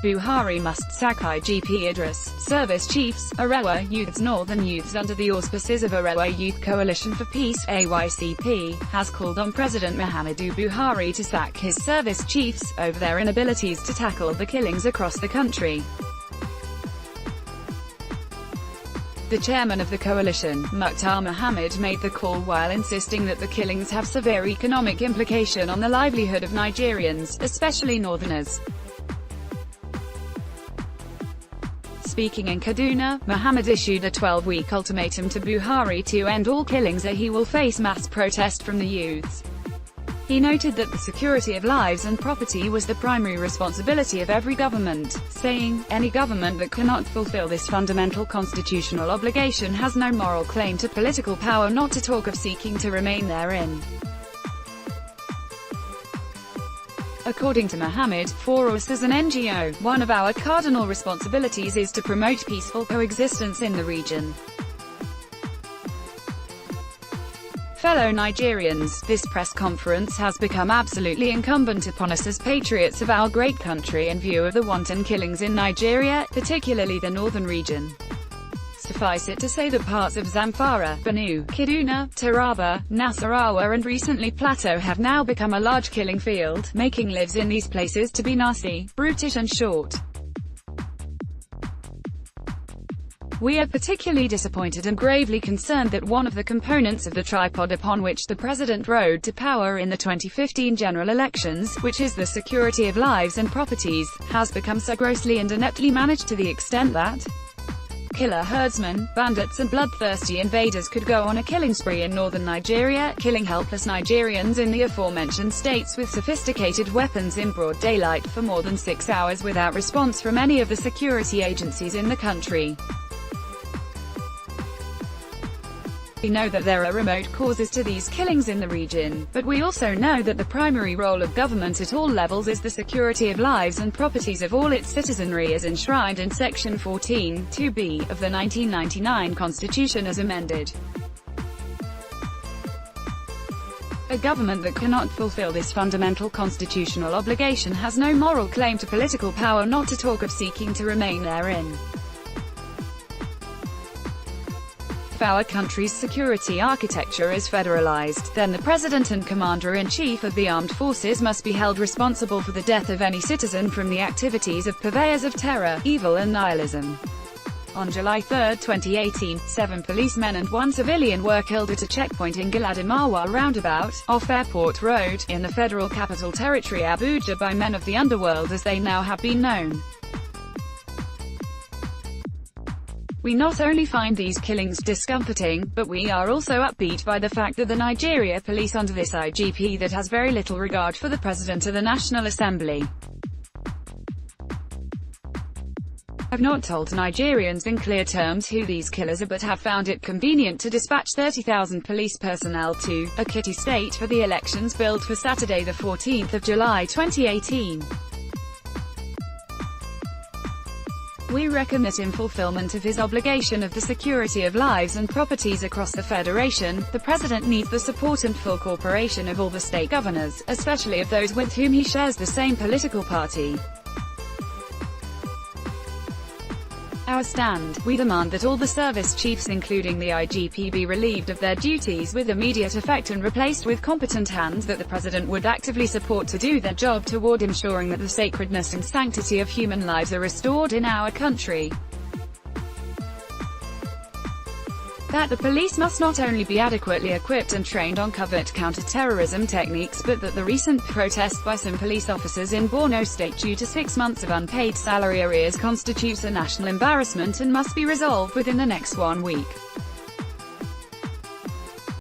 Buhari must sack IGP Idris, service chiefs, Arewa youths. Northern youths under the auspices of Arewa Youth Coalition for Peace (AYCP) has called on President Muhammadu Buhari to sack his service chiefs, over their inabilities to tackle the killings across the country. The chairman of the coalition, Mukhtar Mohammed, made the call while insisting that the killings have severe economic implication on the livelihood of Nigerians, especially northerners. Speaking in Kaduna, Mohammed issued a 12-week ultimatum to Buhari to end all killings or he will face mass protest from the youths. He noted that the security of lives and property was the primary responsibility of every government, saying, "Any government that cannot fulfill this fundamental constitutional obligation has no moral claim to political power, not to talk of seeking to remain therein." According to Mohammed, for us as an NGO, one of our cardinal responsibilities is to promote peaceful coexistence in the region. Fellow Nigerians, this press conference has become absolutely incumbent upon us as patriots of our great country in view of the wanton killings in Nigeria, particularly the northern region. Suffice it to say that parts of Zamfara, Benue, Kaduna, Taraba, Nasarawa and recently Plateau have now become a large killing field, making lives in these places to be nasty, brutish and short. We are particularly disappointed and gravely concerned that one of the components of the tripod upon which the president rode to power in the 2015 general elections, which is the security of lives and properties, has become so grossly and ineptly managed to the extent that killer herdsmen, bandits and bloodthirsty invaders could go on a killing spree in northern Nigeria, killing helpless Nigerians in the aforementioned states with sophisticated weapons in broad daylight for more than 6 hours without response from any of the security agencies in the country. We know that there are remote causes to these killings in the region, but we also know that the primary role of government at all levels is the security of lives and properties of all its citizenry as enshrined in Section 14, 2b, of the 1999 Constitution as amended. A government that cannot fulfill this fundamental constitutional obligation has no moral claim to political power, not to talk of seeking to remain therein. If our country's security architecture is federalized, then the President and Commander-in-Chief of the Armed Forces must be held responsible for the death of any citizen from the activities of purveyors of terror, evil and nihilism. On July 3, 2018, 7 policemen and 1 civilian were killed at a checkpoint in Galadimawa roundabout, off Airport Road, in the Federal Capital Territory Abuja by men of the underworld as they now have been known. We not only find these killings discomforting, but we are also upbeat by the fact that the Nigeria police under this IGP that has very little regard for the President of the National Assembly have not told Nigerians in clear terms who these killers are, but have found it convenient to dispatch 30,000 police personnel to Ekiti State for the elections billed for Saturday 14 July 2018. We reckon that in fulfillment of his obligation of the security of lives and properties across the Federation, the President needs the support and full cooperation of all the state governors, especially of those with whom he shares the same political party. Our stand: we demand that all the service chiefs including the IGP be relieved of their duties with immediate effect and replaced with competent hands that the President would actively support to do their job toward ensuring that the sacredness and sanctity of human lives are restored in our country. That the police must not only be adequately equipped and trained on covert counter-terrorism techniques, but that the recent protest by some police officers in Borno State due to 6 months of unpaid salary arrears constitutes a national embarrassment and must be resolved within the next 1 week.